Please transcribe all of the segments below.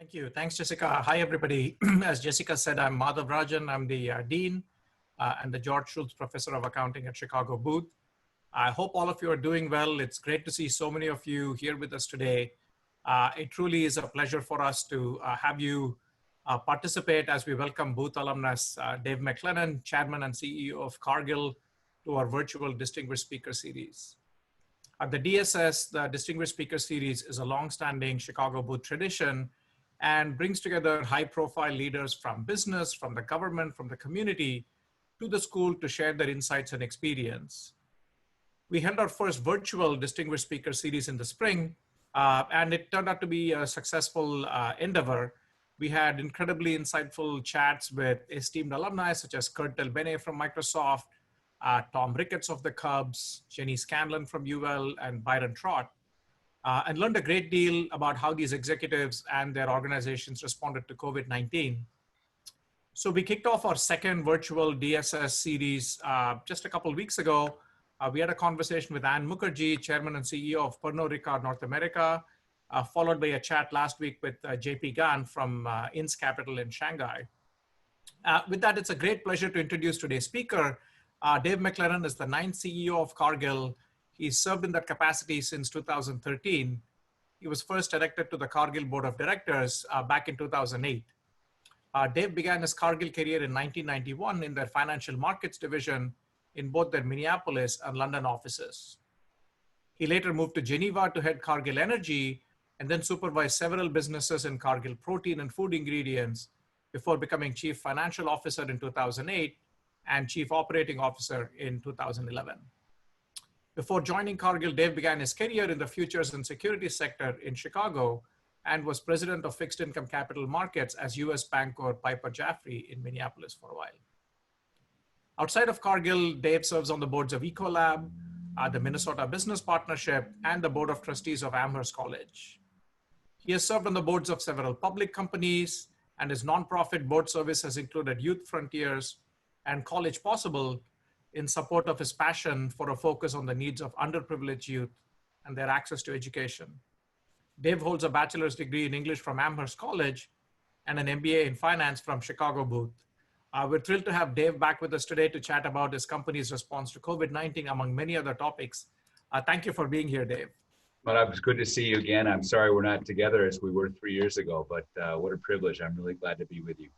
Thank you. Thanks, Jessica. Hi, everybody. As Jessica said, I'm Madhav Rajan. I'm the Dean and the George Schultz Professor of Accounting at Chicago Booth. I hope all of you are doing well. It's great to see so many of you here with us today. It truly is a pleasure for us to have you participate as we welcome Booth alumnus Dave MacLennan, Chairman and CEO of Cargill, to our virtual Distinguished Speaker Series. The DSS, the Distinguished Speaker Series, is a long-standing Chicago Booth tradition and brings together high-profile leaders from business, from the government, from the community, to the school to share their insights and experience. We held our first virtual Distinguished Speaker Series in the spring, and it turned out to be a successful endeavor. We had incredibly insightful chats with esteemed alumni such as Kurt Delbene from Microsoft, Tom Ricketts of the Cubs, Jenny Scanlon from UL, and Byron Trott, and learned a great deal about how these executives and their organizations responded to COVID-19. So we kicked off our second virtual DSS series just a couple of weeks ago. We had a conversation with Ann Mukherjee, Chairman and CEO of Pernod Ricard North America, followed by a chat last week with JP Gan from INS Capital in Shanghai. With that, it's a great pleasure to introduce today's speaker. Dave MacLennan is the 9th CEO of Cargill. He's served in that capacity since 2013. He was first elected to the Cargill Board of Directors back in 2008. Dave began his Cargill career in 1991 in their financial markets division in both their Minneapolis and London offices. He later moved to Geneva to head Cargill Energy and then supervised several businesses in Cargill protein and food ingredients before becoming Chief Financial Officer in 2008 and Chief Operating Officer in 2011. Before joining Cargill, Dave began his career in the futures and securities sector in Chicago and was president of fixed income capital markets as US Banker Piper Jaffray in Minneapolis for a while. Outside of Cargill, Dave serves on the boards of Ecolab, the Minnesota Business Partnership, and the Board of Trustees of Amherst College. He has served on the boards of several public companies, and his nonprofit board service has included Youth Frontiers and College Possible in support of his passion for a focus on the needs of underprivileged youth and their access to education. Dave holds a bachelor's degree in English from Amherst College and an MBA in finance from Chicago Booth. We're thrilled to have Dave back with us today to chat about his company's response to COVID-19, among many other topics. Thank you for being here, Dave. Well, it's good to see you again. I'm sorry we're not together as we were 3 years ago, but what a privilege. I'm really glad to be with you.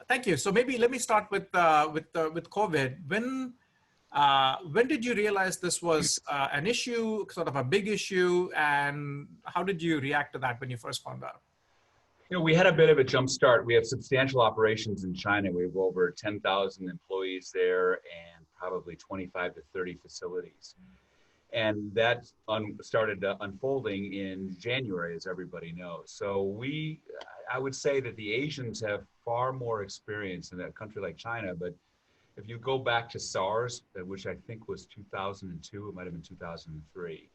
Thank you. So maybe let me start with COVID. When did you realize this was an issue, sort of a big issue, and how did you react to that when you first found out? You know, we had a bit of a jump start. We have substantial operations in China. We have over 10,000 employees there and probably 25 to 30 facilities. And that started unfolding in January, as everybody knows. So I would say that the Asians have far more experience in a country like China, but if you go back to SARS, which I think was 2002, it might have been 2003,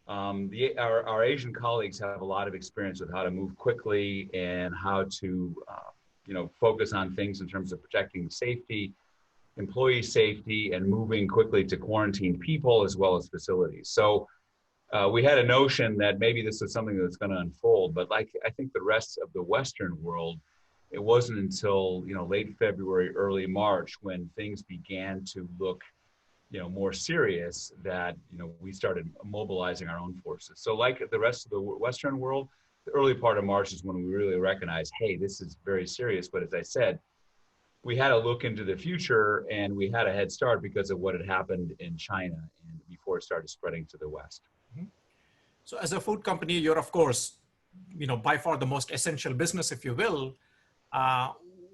our Asian colleagues have a lot of experience with how to move quickly and how to focus on things in terms of protecting safety, employee safety, and moving quickly to quarantine people as well as facilities. So we had a notion that maybe this is something that's going to unfold, but like I think the rest of the Western world, it wasn't until late February, early March when things began to look more serious that we started mobilizing our own forces. So like the rest of the Western world, the early part of March is when we really recognized, hey, this is very serious. But as I said, we had to look into the future and we had a head start because of what had happened in China and before it started spreading to the West. Mm-hmm. So as a food company, you're of course, by far the most essential business, if you will.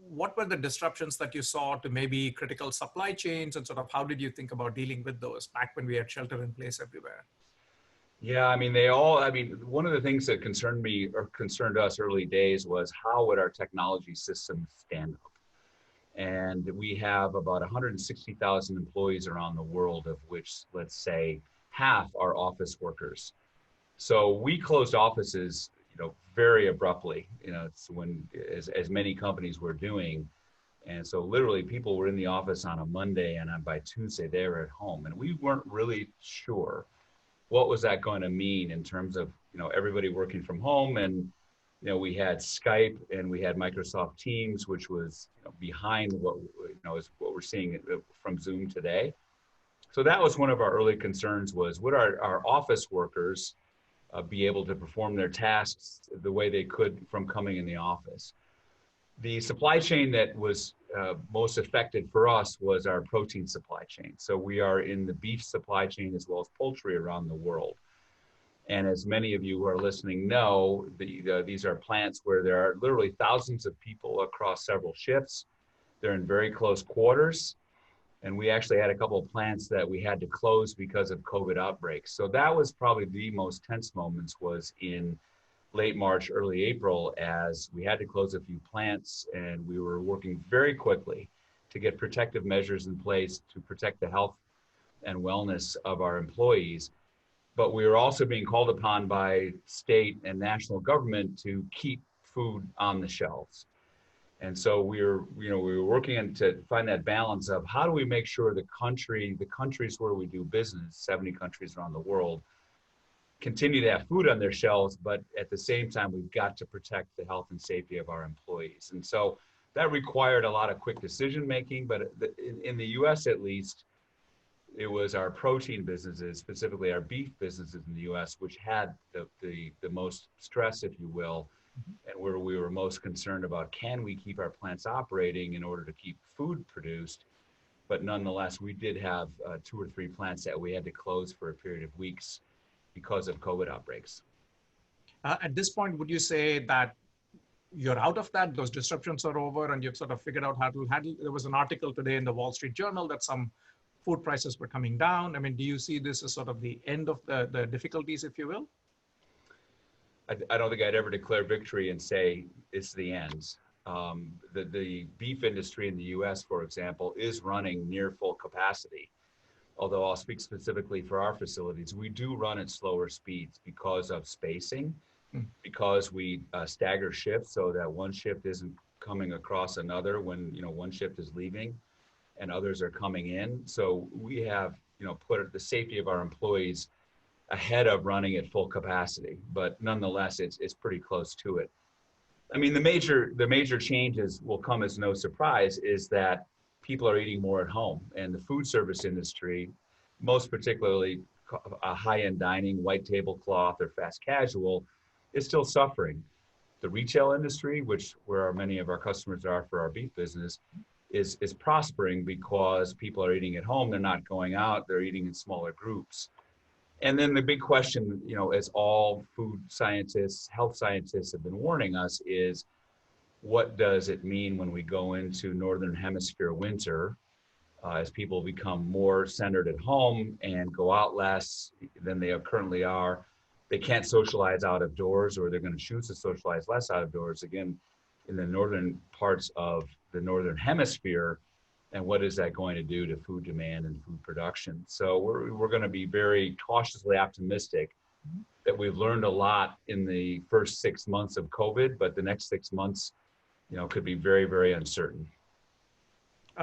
What were the disruptions that you saw to maybe critical supply chains, and sort of how did you think about dealing with those back when we had shelter in place everywhere? Yeah, one of the things that concerned me or concerned us early days was how would our technology systems stand up? And we have about 160,000 employees around the world, of which, let's say, half are office workers. So we closed offices very abruptly, it's when as many companies were doing. And so literally people were in the office on a Monday and by Tuesday they were at home. And we weren't really sure what was that going to mean in terms of, everybody working from home and we had Skype and we had Microsoft Teams, which was behind what is what we're seeing from Zoom today. So that was one of our early concerns: was would our office workers be able to perform their tasks the way they could from coming in the office? The supply chain that was most affected for us was our protein supply chain. So we are in the beef supply chain as well as poultry around the world. And as many of you who are listening know, these are plants where there are literally thousands of people across several shifts. They're in very close quarters. And we actually had a couple of plants that we had to close because of COVID outbreaks. So that was probably the most tense moments, was in late March, early April, as we had to close a few plants and we were working very quickly to get protective measures in place to protect the health and wellness of our employees. But we were also being called upon by state and national government to keep food on the shelves. And so we were working to find that balance of how do we make sure the countries where we do business, 70 countries around the world, continue to have food on their shelves, but at the same time, we've got to protect the health and safety of our employees. And so that required a lot of quick decision making, but in the US at least, it was our protein businesses, specifically our beef businesses in the US, which had the most stress, if you will, and where we were most concerned about, can we keep our plants operating in order to keep food produced? But nonetheless, we did have 2 or 3 plants that we had to close for a period of weeks because of COVID outbreaks. At this point, would you say that you're out of that, those disruptions are over, and you've sort of figured out how to handle? There was an article today in the Wall Street Journal that some food prices were coming down. I mean, do you see this as sort of the end of the difficulties, if you will? I don't think I'd ever declare victory and say it's the end. The beef industry in the US, for example, is running near full capacity. Although I'll speak specifically for our facilities, we do run at slower speeds because of spacing, because we stagger shifts so that one shift isn't coming across another when one shift is leaving and others are coming in. So we have put the safety of our employees ahead of running at full capacity, but nonetheless, it's pretty close to it. I mean, the major changes will come as no surprise, is that people are eating more at home, and the food service industry, most particularly high-end dining, white tablecloth or fast casual, is still suffering. The retail industry, where many of our customers are for our beef business, is prospering because people are eating at home. They're not going out. They're eating in smaller groups. And then the big question, as all food scientists, health scientists have been warning us, is what does it mean when we go into Northern Hemisphere winter, as people become more centered at home and go out less than they currently are? They can't socialize out of doors, or they're going to choose to socialize less out of doors, again, in the northern parts of the Northern Hemisphere. And what is that going to do to food demand and food production? So we're going to be very cautiously optimistic that we've learned a lot in the first 6 months of COVID, but the next 6 months, could be very, very uncertain.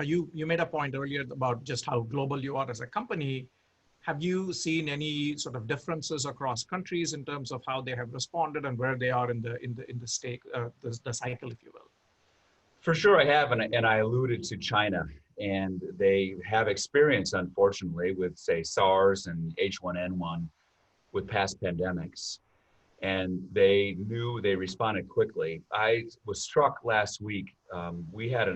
You made a point earlier about just how global you are as a company. Have you seen any sort of differences across countries in terms of how they have responded and where they are in the cycle, if you will? For sure I have, and I alluded to China, and they have experience, unfortunately, with, say, SARS and H1N1 with past pandemics, and they responded quickly. I was struck last week. We had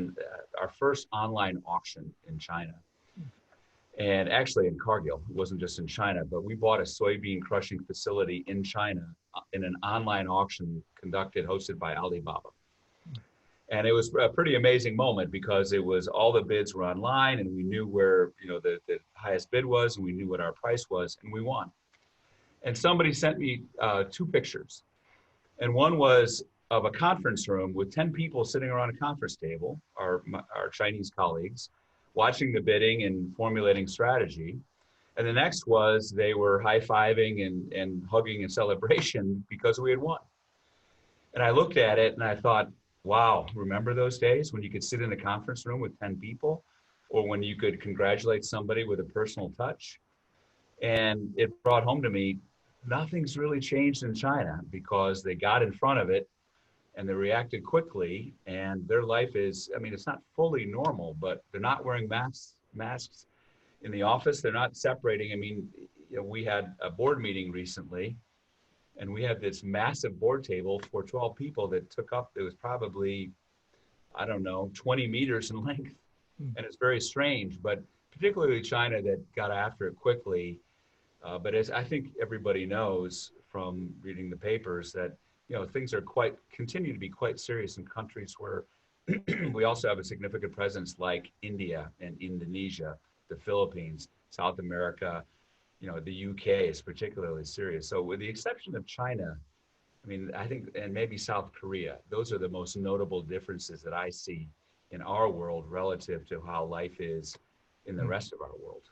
our first online auction in China, and actually in Cargill. It wasn't just in China, but we bought a soybean crushing facility in China in an online auction hosted by Alibaba. And it was a pretty amazing moment because it was all the bids were online, and we knew where the highest bid was, and we knew what our price was, and we won. And somebody sent me 2 pictures, and one was of a conference room with 10 people sitting around a conference table, our Chinese colleagues, watching the bidding and formulating strategy. And the next was they were high-fiving and hugging in celebration because we had won. And I looked at it and I thought, wow, remember those days when you could sit in a conference room with 10 people, or when you could congratulate somebody with a personal touch? And it brought home to me, nothing's really changed in China, because they got in front of it. and they reacted quickly, and their life is, I mean, it's not fully normal, but they're not wearing masks in the office. They're not separating. I mean, you know, we had a board meeting recently, and we had this massive board table for 12 people that took up, it was probably, I don't know, 20 meters in length. And it's very strange, but particularly China that got after it quickly. But as I think everybody knows from reading the papers that, you know, things are continue to be quite serious in countries where we also have a significant presence like India and Indonesia, the Philippines, South America, you know, the UK is particularly serious. So with the exception of China, I mean, I think, and maybe South Korea, those are the most notable differences that I see in our world relative to how life is in the rest of our world.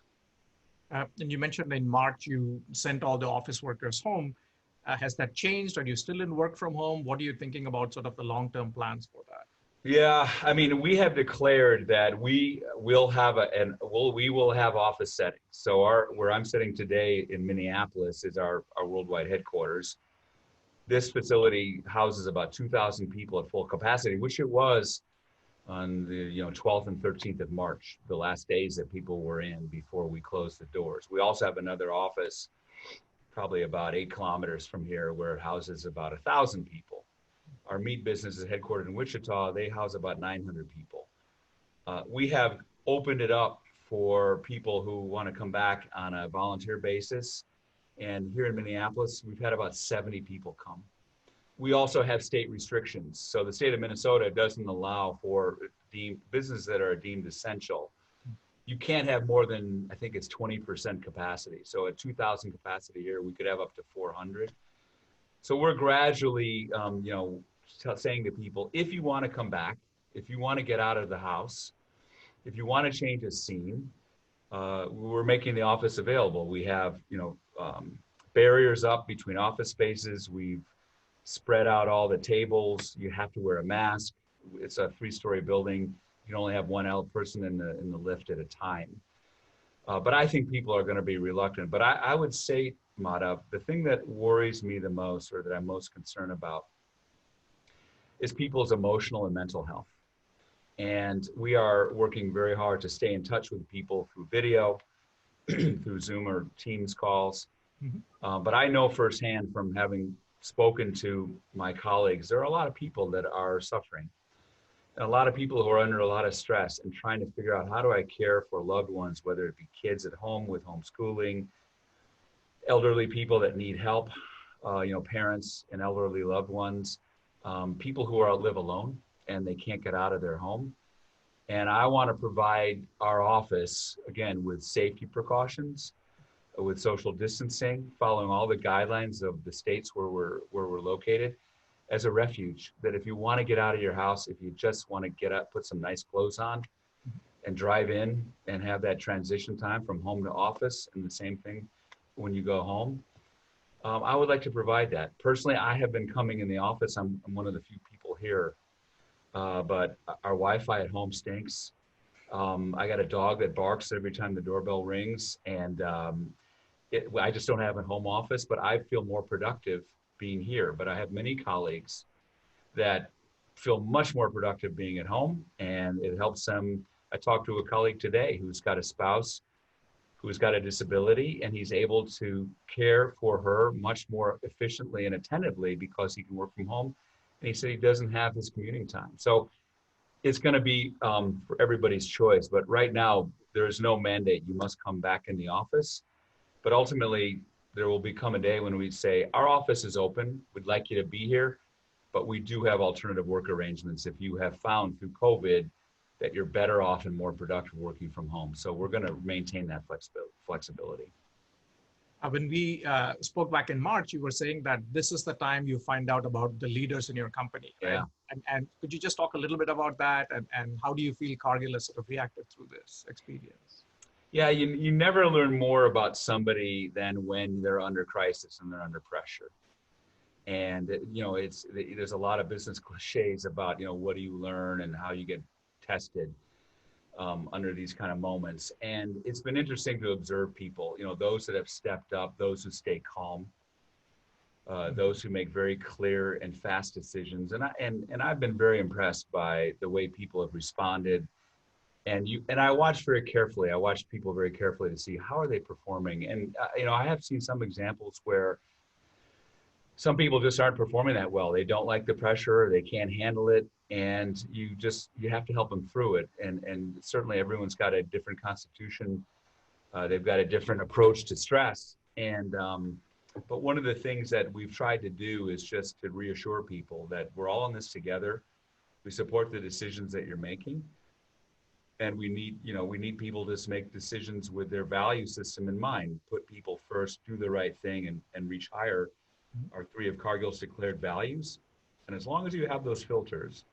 And you mentioned in March, you sent all the office workers home. Has that changed? Are you still in work from home? What are you thinking about sort of the long-term plans for that? Yeah, I mean, we have declared that we will have we will have office settings. So where I'm sitting today in Minneapolis is our worldwide headquarters. This facility houses about 2,000 people at full capacity, which it was on the 12th and 13th of March, the last days that people were in before we closed the doors. We also have another office probably about 8 kilometers from here where it houses about 1,000 people. Our meat business is headquartered in Wichita. They house about 900 people. We have opened it up for people who want to come back on a volunteer basis. And here in Minneapolis, we've had about 70 people come. We also have state restrictions. So the state of Minnesota doesn't allow for businesses that are deemed essential. You can't have more than, I think it's 20% capacity. So at 2,000 capacity here, we could have up to 400. So we're gradually, saying to people, if you want to come back, if you want to get out of the house, if you want to change a scene, we're making the office available. We have, barriers up between office spaces. We've spread out all the tables. You have to wear a mask. It's a 3-story building. You can only have one person in the lift at a time. But I think people are going to be reluctant. But I would say, Madhav, the thing that worries me the most, or that I'm most concerned about, is people's emotional and mental health. And we are working very hard to stay in touch with people through video, through Zoom or Teams calls. Mm-hmm. But I know firsthand from having spoken to my colleagues, there are a lot of people that are suffering. And a lot of people who are under a lot of stress and trying to figure out, how do I care for loved ones, whether it be kids at home with homeschooling, elderly people that need help, parents and elderly loved ones, people who live alone and they can't get out of their home. And I want to provide our office, again, with safety precautions, with social distancing, following all the guidelines of the states where we're located, as a refuge. That if you want to get out of your house, if you just want to get up, put some nice clothes on and drive in and have that transition time from home to office, and the same thing when you go home, I would like to provide that. Personally, I have been coming in the office. I'm one of the few people here, but our Wi-Fi at home stinks. I got a dog that barks every time the doorbell rings, and I just don't have a home office, but I feel more productive being here. But I have many colleagues that feel much more productive being at home, and it helps them. I talked to a colleague today who's got a spouse who's got a disability, and he's able to care for her much more efficiently and attentively because he can work from home. And he said he doesn't have his commuting time. So it's going to be for everybody's choice. But right now, there is no mandate. You must come back in the office. But ultimately, there will become a day when we say, our office is open. We'd like you to be here, but we do have alternative work arrangements if you have found through COVID that you're better off and more productive working from home. So we're going to maintain that flexibility. When we spoke back in March, you were saying that this is the time you find out about the leaders in your company. Right? Yeah. And could you just talk a little bit about that? And how do you feel Cargill has sort of reacted through this experience? Yeah, you never learn more about somebody than when they're under crisis and they're under pressure. And, there's a lot of business cliches about, what do you learn and how you get tested under these kind of moments. And it's been interesting to observe people, those that have stepped up, those who stay calm, those who make very clear and fast decisions. And I've been very impressed by the way people have responded. And I watch very carefully. I watch people very carefully to see how are they performing. And I have seen some examples where some people just aren't performing that well. They don't like the pressure, they can't handle it, and you have to help them through it. And certainly everyone's got a different constitution. They've got a different approach to stress. But one of the things that we've tried to do is just to reassure people that we're all in this together. We support the decisions that you're making. And we need people to make decisions with their value system in mind, put people first, do the right thing, and reach higher. Are three of Cargill's declared values. And as long as you have those filters,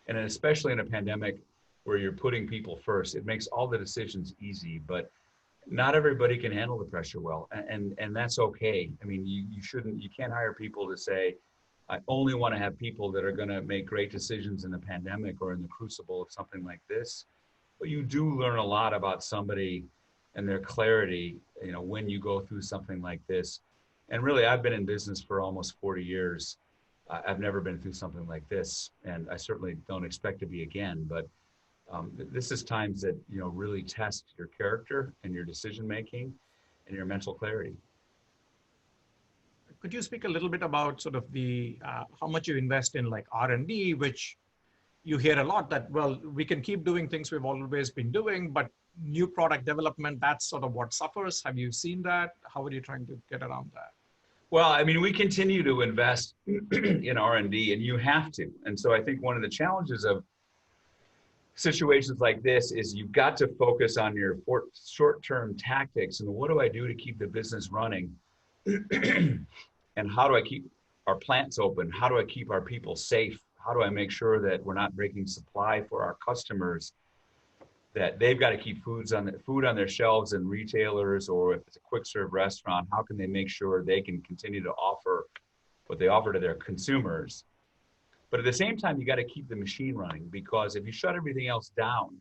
and especially in a pandemic where you're putting people first, it makes all the decisions easy, but not everybody can handle the pressure well. And that's okay. I mean, you can't hire people to say, I only want to have people that are going to make great decisions in a pandemic or in the crucible of something like this. But you do learn a lot about somebody and their clarity, when you go through something like this. And really, I've been in business for almost 40 years. I've never been through something like this, and I certainly don't expect to be again. But this is times that really test your character and your decision making and your mental clarity. Could you speak a little bit about sort of the how much you invest in like R&D, which you hear a lot that, well, we can keep doing things we've always been doing, but new product development, that's sort of what suffers. Have you seen that? How are you trying to get around that? Well, I mean, we continue to invest in R&D, and you have to. And so I think one of the challenges of situations like this is you've got to focus on your short-term tactics and what do I do to keep the business running? And how do I keep our plants open? How do I keep our people safe? How do I make sure that we're not breaking supply for our customers? That they've got to keep food on their shelves and retailers, or if it's a quick serve restaurant, how can they make sure they can continue to offer what they offer to their consumers? But at the same time, you got to keep the machine running, because if you shut everything else down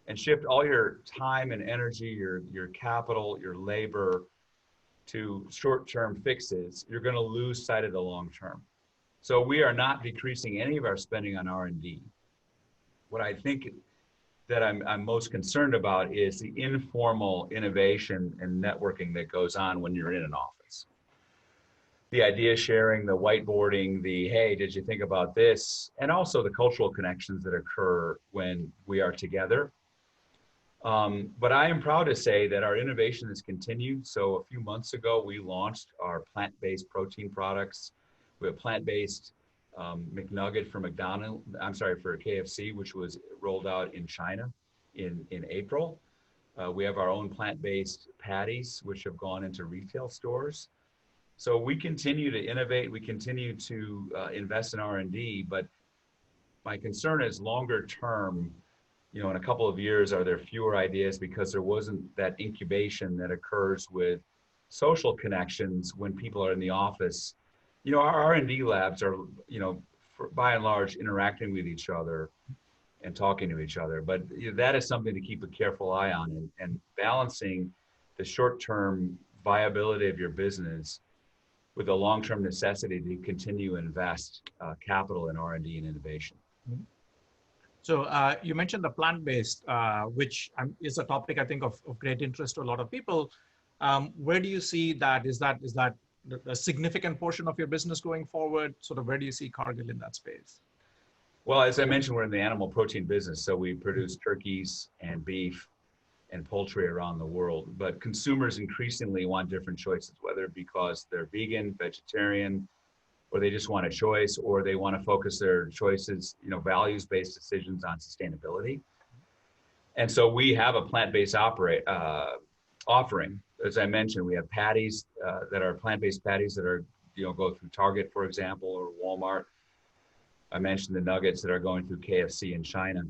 and shift all your time and energy, your capital, your labor to short-term fixes, you're going to lose sight of the long term. So we are not decreasing any of our spending on R&D. What I think that I'm most concerned about is the informal innovation and networking that goes on when you're in an office. The idea sharing, the whiteboarding, the, hey, did you think about this? And also the cultural connections that occur when we are together. But I am proud to say that our innovation has continued. So a few months ago, we launched our plant-based protein products. We have plant-based McNugget for for KFC, which was rolled out in China in April. We have our own plant-based patties, which have gone into retail stores. So we continue to innovate. We continue to invest in R&D, but my concern is longer term. In a couple of years, are there fewer ideas because there wasn't that incubation that occurs with social connections when people are in the office? Our R&D labs are, by and large, interacting with each other and talking to each other. But that is something to keep a careful eye on, and balancing the short-term viability of your business with the long-term necessity to continue to invest capital in R&D and innovation. Mm-hmm. So you mentioned the plant-based, which is a topic I think of great interest to a lot of people. Where do you see that? Is that a significant portion of your business going forward? Sort of where do you see Cargill in that space? Well, as I mentioned, we're in the animal protein business, so we produce turkeys and beef and poultry around the world. But consumers increasingly want different choices, whether because they're vegan, vegetarian, or they just want a choice, or they want to focus their choices, values-based decisions on sustainability. And so we have a plant-based offering. As I mentioned, we have patties that are plant-based patties that are, go through Target, for example, or Walmart. I mentioned the nuggets that are going through KFC in China.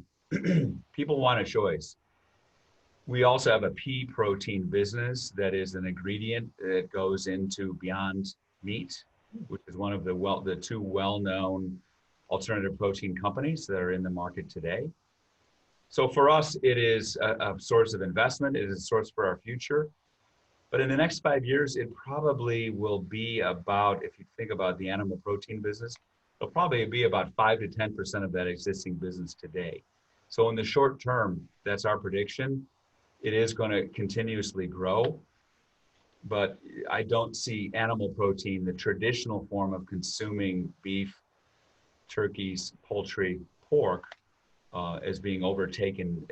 People want a choice. We also have a pea protein business that is an ingredient that goes into Beyond Meat, which is one of the two well-known alternative protein companies that are in the market today. So for us, it is a source of investment. It is a source for our future. But in the next 5 years, it probably will be about, if you think about the animal protein business, it'll probably be about 5 to 10% of that existing business today. So in the short term, that's our prediction. It is going to continuously grow, but I don't see animal protein, the traditional form of consuming beef, turkeys, poultry, pork, as being overtaken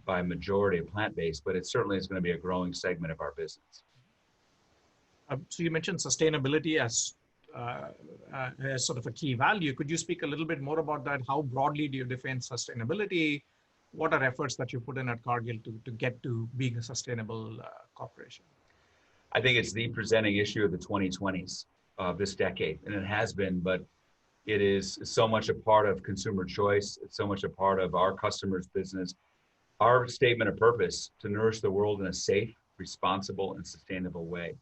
by majority of plant-based, but it certainly is going to be a growing segment of our business. So you mentioned sustainability as sort of a key value. Could you speak a little bit more about that? How broadly do you define sustainability? What are efforts that you put in at Cargill to get to being a sustainable corporation? I think it's the presenting issue of the 2020s of this decade, and it has been, but it is so much a part of consumer choice. It's so much a part of our customers' business. Our statement of purpose to nourish the world in a safe, responsible, and sustainable way.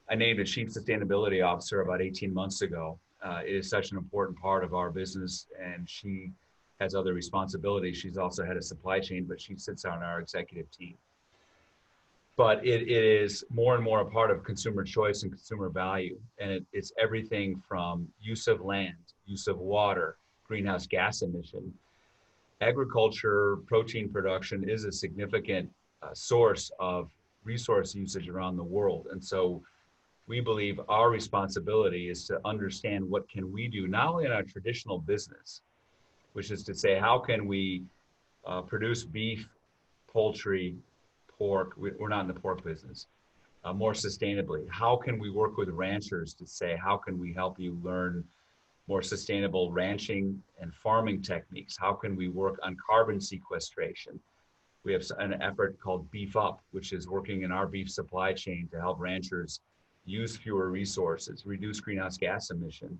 I named a chief sustainability officer about 18 months ago. It is such an important part of our business, and she has other responsibilities. She's also head of supply chain, but she sits on our executive team. But it is more and more a part of consumer choice and consumer value. And it's everything from use of land, use of water, greenhouse gas emission. Agriculture, protein production is a significant source of resource usage around the world. And so we believe our responsibility is to understand what can we do, not only in our traditional business, which is to say, how can we produce beef, poultry, pork, we're not in the pork business, more sustainably. How can we work with ranchers to say, how can we help you learn more sustainable ranching and farming techniques? How can we work on carbon sequestration? We have an effort called Beef Up, which is working in our beef supply chain to help ranchers use fewer resources, reduce greenhouse gas emission.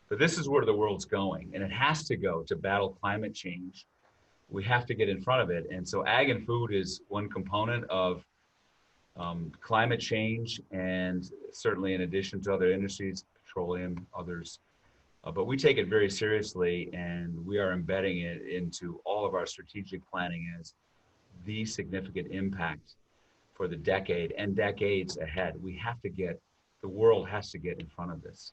But this is where the world's going, and it has to go to battle climate change. We have to get in front of it. And so ag and food is one component of climate change, and certainly in addition to other industries, petroleum, others. But we take it very seriously, and we are embedding it into all of our strategic planning as the significant impact for the decade and decades ahead. The world has to get in front of this.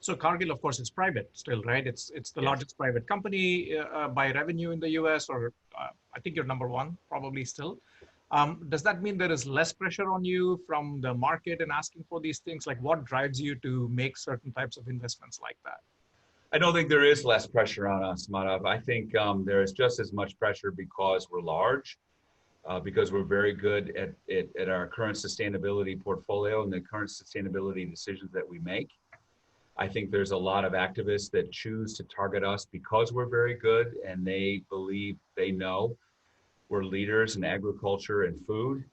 So Cargill, of course, is private still, right? It's the largest private company by revenue in the US, or I think you're number one, probably still. Does that mean there is less pressure on you from the market in asking for these things? Like, what drives you to make certain types of investments like that? I don't think there is less pressure on us, Madhav. I think there is just as much pressure because we're large, because we're very good at our current sustainability portfolio and the current sustainability decisions that we make. I think there's a lot of activists that choose to target us because we're very good, and they believe, they know we're leaders in agriculture and food.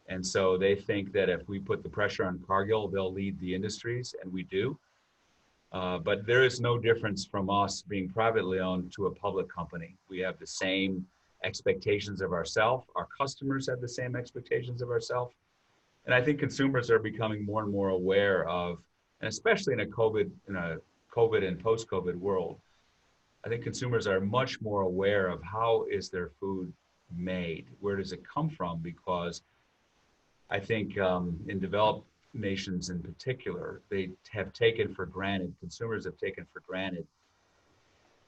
And so they think that if we put the pressure on Cargill, they'll lead the industries, and we do. But there is no difference from us being privately owned to a public company. We have the same expectations of ourselves. Our customers have the same expectations of ourselves. And I think consumers are becoming more and more aware of, and especially in a COVID and post-COVID world, I think consumers are much more aware of how is their food made? Where does it come from? Because I think in developed nations in particular, they have taken for granted, consumers have taken for granted,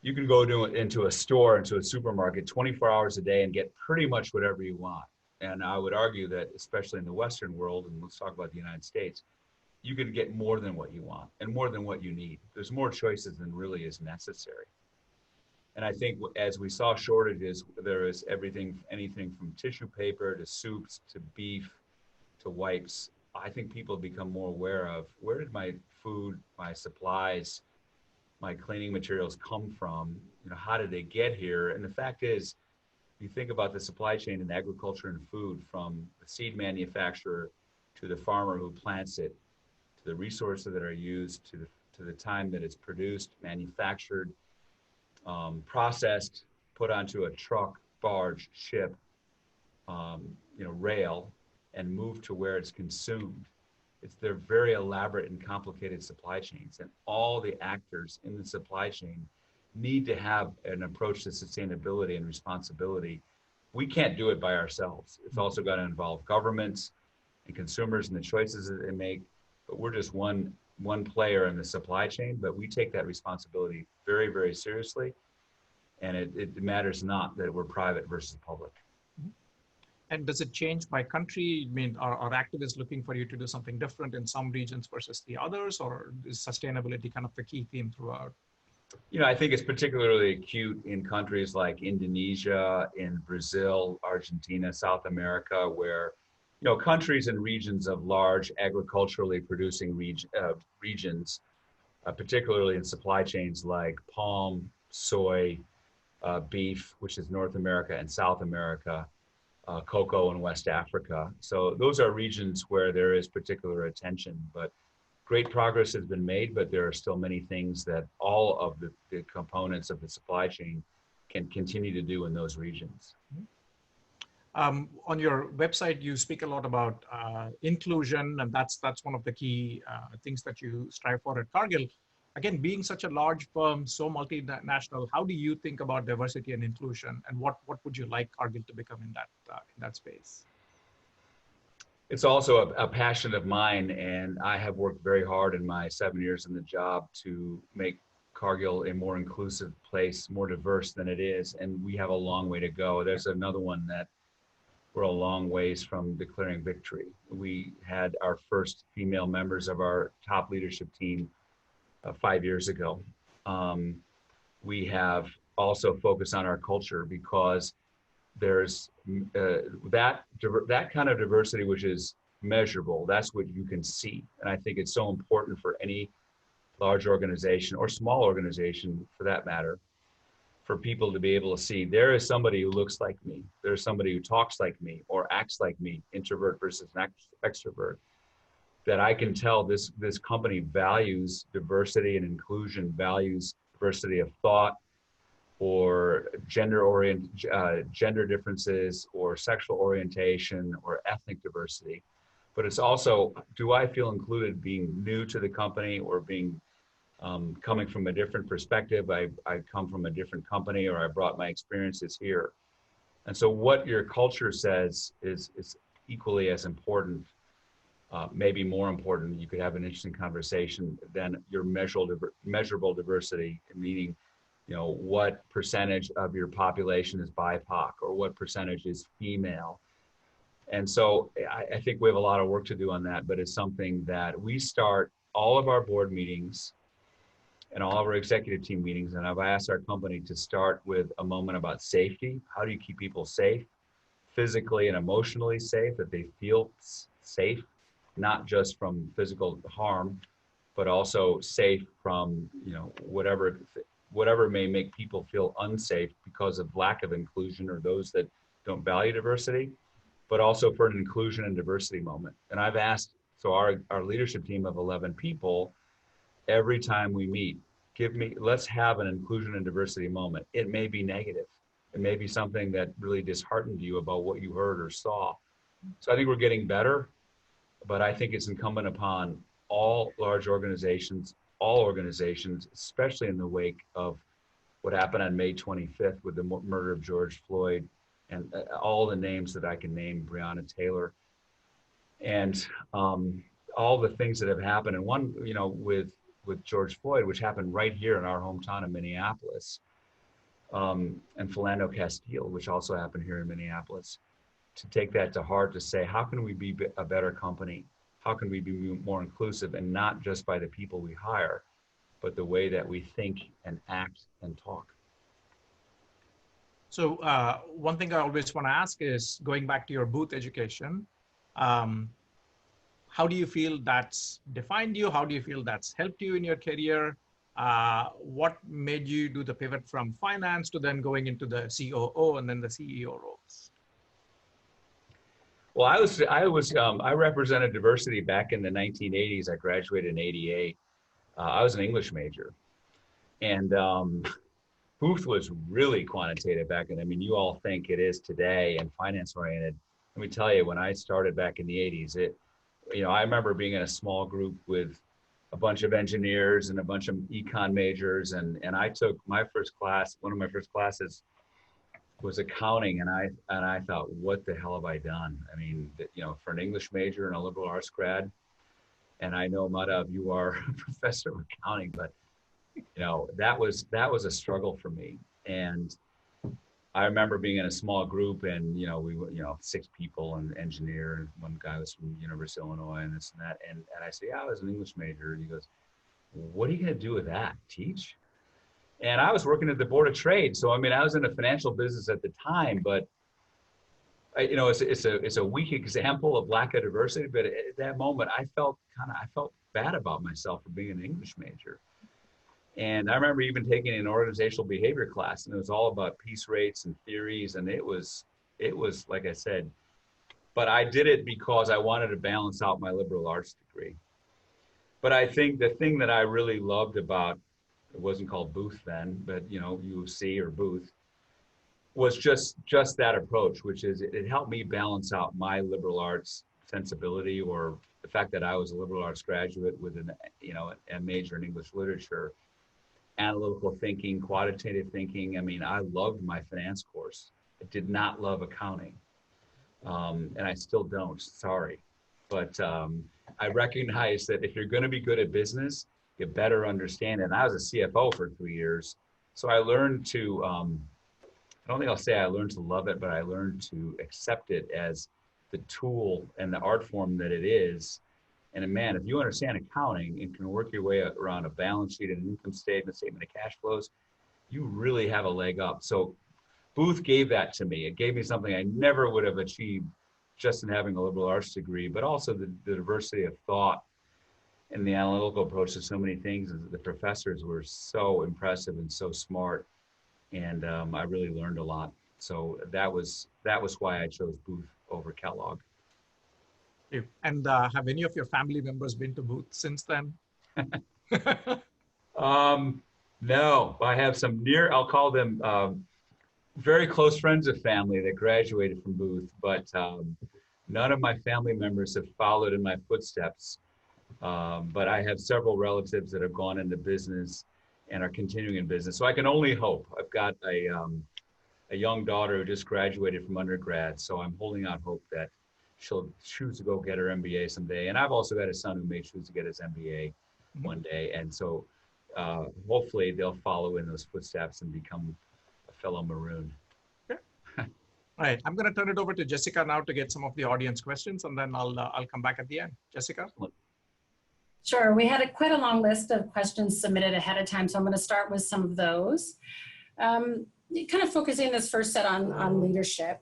you can go into a store, into a supermarket 24 hours a day and get pretty much whatever you want. And I would argue that, especially in the Western world, and let's talk about the United States, you can get more than what you want and more than what you need. There's more choices than really is necessary. And I think as we saw shortages, there is anything from tissue paper to soups to beef to wipes. I think people become more aware of, where did my food, my supplies, my cleaning materials come from? How did they get here? And the fact is, you think about the supply chain in agriculture and food, from the seed manufacturer to the farmer who plants it, to the resources that are used, to the time that it's produced, manufactured, processed, put onto a truck, barge, ship, rail, and moved to where it's consumed. They're very elaborate and complicated supply chains, and all the actors in the supply chain need to have an approach to sustainability and responsibility. We can't do it by ourselves. It's also got to involve governments. and consumers and the choices that they make, but we're just one player in the supply chain, but we take that responsibility very, very seriously. And it matters not that we're private versus public. And does it change by country? I mean, are activists looking for you to do something different in some regions versus the others, or is sustainability kind of the key theme throughout? You know, I think it's particularly acute in countries like Indonesia, in Brazil, Argentina, South America, where, you know, countries and regions of large agriculturally producing regions, particularly in supply chains like palm, soy, beef, which is North America and South America, cocoa in West Africa. So those are regions where there is particular attention, but great progress has been made, but there are still many things that all of the components of the supply chain can continue to do in those regions. On your website, you speak a lot about inclusion, and that's one of the key things that you strive for at Cargill. Again, being such a large firm, so multinational, how do you think about diversity and inclusion, and what would you like Cargill to become in that space? It's also a passion of mine, and I have worked very hard in my 7 years in the job to make Cargill a more inclusive place, more diverse than it is, and we have a long way to go. There's another one that we're a long ways from declaring victory. We had our first female members of our top leadership team 5 years ago. We have also focused on our culture because there's that kind of diversity which is measurable. That's what you can see. And I think it's so important for any large organization or small organization for that matter, for people to be able to see there is somebody who looks like me. There's somebody who talks like me or acts like me, introvert versus an extrovert, that I can tell this company values diversity and inclusion, values diversity of thought, or gender differences, or sexual orientation, or ethnic diversity. But it's also, do I feel included being new to the company, or being coming from a different perspective? I come from a different company, or I brought my experiences here. And so what your culture says is equally as important, maybe more important. You could have an interesting conversation than your measurable diversity, meaning, you know, what percentage of your population is BIPOC, or what percentage is female. And so I think we have a lot of work to do on that, but it's something that we start all of our board meetings and all of our executive team meetings. And I've asked our company to start with a moment about safety. How do you keep people safe, physically and emotionally safe, that they feel safe, not just from physical harm, but also safe from, you know, whatever may make people feel unsafe because of lack of inclusion or those that don't value diversity, but also for an inclusion and diversity moment. And I've asked, so our leadership team of 11 people, every time we meet, let's have an inclusion and diversity moment. It may be negative. It may be something that really disheartened you about what you heard or saw. So I think we're getting better, but I think it's incumbent upon all large organizations, all organizations, especially in the wake of what happened on May 25th with the murder of George Floyd, and all the names that I can name, Breonna Taylor, and all the things that have happened. And one, you know, with George Floyd, which happened right here in our hometown of Minneapolis, and Philando Castile, which also happened here in Minneapolis, to take that to heart, to say, how can we be a better company? How can we be more inclusive, and not just by the people we hire, but the way that we think and act and talk? So one thing I always want to ask is, going back to your booth education, how do you feel that's defined you? How do you feel that's helped you in your career? What made you do the pivot from finance to then going into the COO and then the CEO roles? Well, I represented diversity back in the 1980s. I graduated in '88. I was an English major, and booth was really quantitative back then. I mean, you all think it is today and finance oriented. Let me tell you, when I started back in the '80s, I remember being in a small group with a bunch of engineers and a bunch of econ majors, and I took my first class. One of my first classes was accounting, and I thought, what the hell have I done? I mean, for an English major and a liberal arts grad, and I know, Madhav, you are a professor of accounting, but that was a struggle for me. And I remember being in a small group, and we were 6 people, and an engineer, and one guy was from University of Illinois, and this and that, and I said, yeah, I was an English major, and he goes, what are you going to do with that? Teach? And I was working at the Board of Trade, so I mean, I was in the financial business at the time, but it's a weak example of lack of diversity. But at that moment, I felt bad about myself for being an English major. And I remember even taking an organizational behavior class, and it was all about piece rates and theories, and it was like I said, but I did it because I wanted to balance out my liberal arts degree. But I think the thing that I really loved about, it wasn't called Booth then, but UC or Booth, was just that approach, which is it helped me balance out my liberal arts sensibility, or the fact that I was a liberal arts graduate with a major in English literature, analytical thinking, quantitative thinking. I mean, I loved my finance course. I did not love accounting, and I still don't. Sorry, but I recognize that if you're going to be good at business, you better understand it. And I was a CFO for 3 years, so I learned to. I don't think I'll say I learned to love it, but I learned to accept it as the tool and the art form that it is. And man, if you understand accounting and can work your way around a balance sheet and an income statement, statement of cash flows, you really have a leg up. So Booth gave that to me. It gave me something I never would have achieved just in having a liberal arts degree, but also the diversity of thought and the analytical approach to so many things. The professors were so impressive and so smart. And I really learned a lot. So that was why I chose Booth over Kellogg. And have any of your family members been to Booth since then? No, I have some I'll call them very close friends of family that graduated from Booth, but none of my family members have followed in my footsteps. But I have several relatives that have gone into business and are continuing in business. So I can only hope. I've got a young daughter who just graduated from undergrad, so I'm holding out hope that she'll choose to go get her MBA someday. And I've also got a son who may choose to get his MBA one day. And so hopefully they'll follow in those footsteps and become a fellow Maroon. Okay. All right, I'm going to turn it over to Jessica now to get some of the audience questions, and then I'll come back at the end. Jessica? Sure. We had quite a long list of questions submitted ahead of time, so I'm going to start with some of those. Kind of focusing this first set on leadership.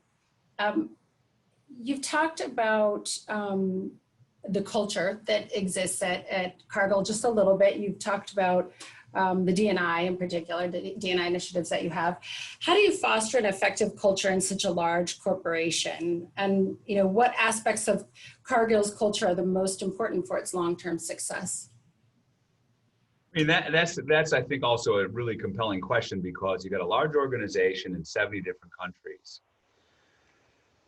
You've talked about the culture that exists at Cargill just a little bit. You've talked about the D&I in particular, the D&I initiatives that you have. How do you foster an effective culture in such a large corporation? And what aspects of Cargill's culture are the most important for its long-term success? I mean, that's I think also a really compelling question, because you got a large organization in 70 different countries.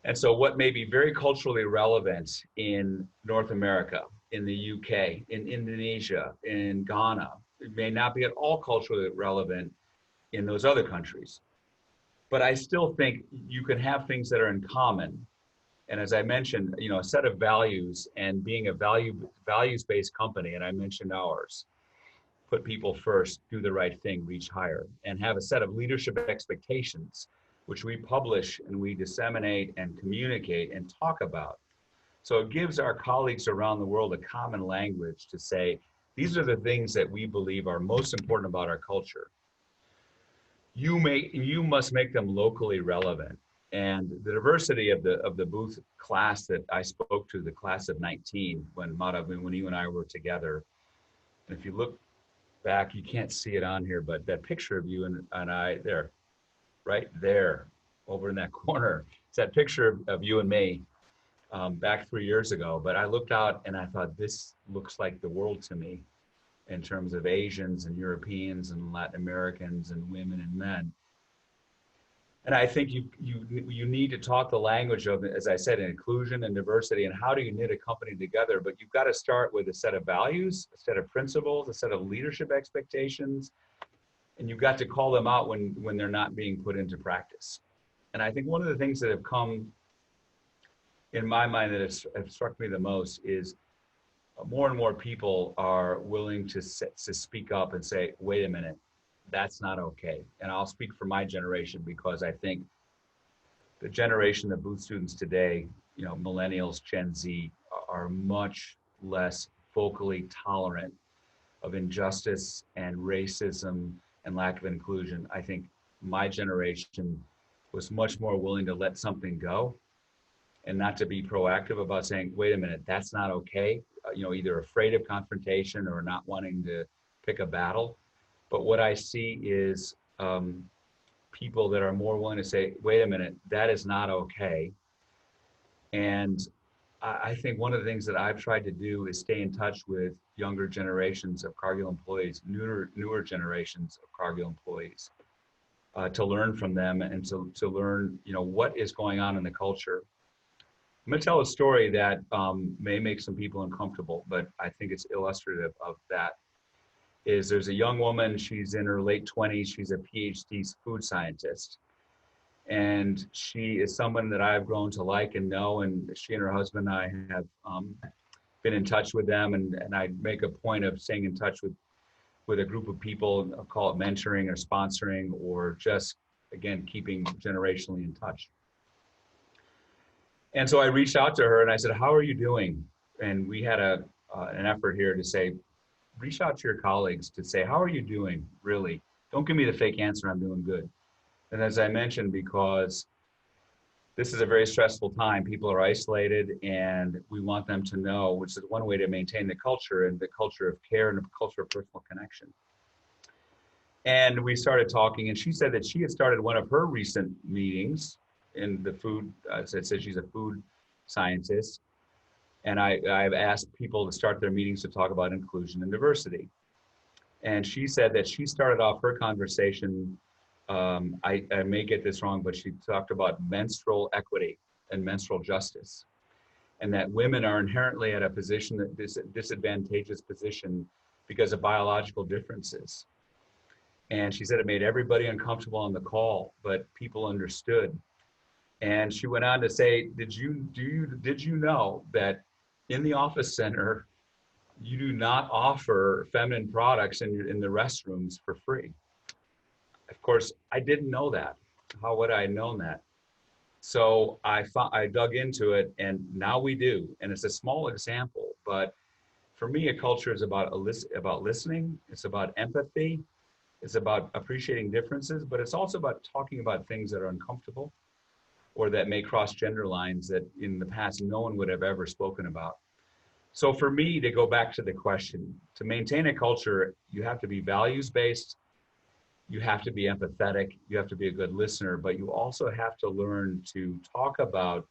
And so what may be very culturally relevant in North America, in the UK, in Indonesia, in Ghana, it may not be at all culturally relevant in those other countries. But I still think you can have things that are in common. And as I mentioned, a set of values, and being a values-based company, and I mentioned ours, put people first, do the right thing, reach higher, and have a set of leadership expectations, which we publish and we disseminate and communicate and talk about. So it gives our colleagues around the world a common language to say, these are the things that we believe are most important about our culture. You must make them locally relevant. And the diversity of the Booth class that I spoke to, the class of 19, when you and I were together, and if you look back, you can't see it on here, but that picture of you and I there, right there, over in that corner, it's that picture of you and me back 3 years ago. But I looked out and I thought, this looks like the world to me in terms of Asians and Europeans and Latin Americans and women and men. And I think you need to talk the language of, as I said, inclusion and diversity, and how do you knit a company together? But you've got to start with a set of values, a set of principles, a set of leadership expectations, and you've got to call them out when they're not being put into practice. And I think one of the things that have come in my mind that have struck me the most is more and more people are willing to speak up and say, wait a minute, that's not okay. And I'll speak for my generation, because I think the generation of Booth students today, you know, millennials, Gen Z, are much less vocally tolerant of injustice and racism and lack of inclusion. I think my generation was much more willing to let something go and not to be proactive about saying, wait a minute, that's not okay. You know, either afraid of confrontation or not wanting to pick a battle. But what I see is people that are more willing to say, wait a minute, that is not okay. And I think one of the things that I've tried to do is stay in touch with younger generations of Cargill employees, newer generations of Cargill employees, to learn from them and to learn, you know, what is going on in the culture. I'm going to tell a story that may make some people uncomfortable, but I think it's illustrative of that. There's a young woman, she's in her late 20s, she's a PhD food scientist. And she is someone that I've grown to like and know, and she and her husband, I have been in touch with them, and I make a point of staying in touch with a group of people, I'll call it mentoring or sponsoring, or just, again, keeping generationally in touch. And so I reached out to her and I said, how are you doing? And we had an effort here to say, reach out to your colleagues to say, how are you doing, really? Don't give me the fake answer, I'm doing good. And as I mentioned, because this is a very stressful time, people are isolated, and we want them to know, which is one way to maintain the culture, and the culture of care and the culture of personal connection. And we started talking, and she said that she had started one of her recent meetings in the food, as I said, she's a food scientist. And I've asked people to start their meetings to talk about inclusion and diversity. And she said that she started off her conversation, I may get this wrong, but she talked about menstrual equity and menstrual justice. And that women are inherently at a position, that disadvantageous position, because of biological differences. And she said it made everybody uncomfortable on the call, but people understood. And she went on to say, did you know that in the office center, you do not offer feminine products in the restrooms for free? Of course, I didn't know that. How would I have known that? So I dug into it, and now we do. And it's a small example, but for me, a culture is about listening. It's about empathy. It's about appreciating differences, but it's also about talking about things that are uncomfortable or that may cross gender lines that in the past no one would have ever spoken about. So for me, to go back to the question, to maintain a culture, you have to be values-based, you have to be empathetic, you have to be a good listener, but you also have to learn to talk about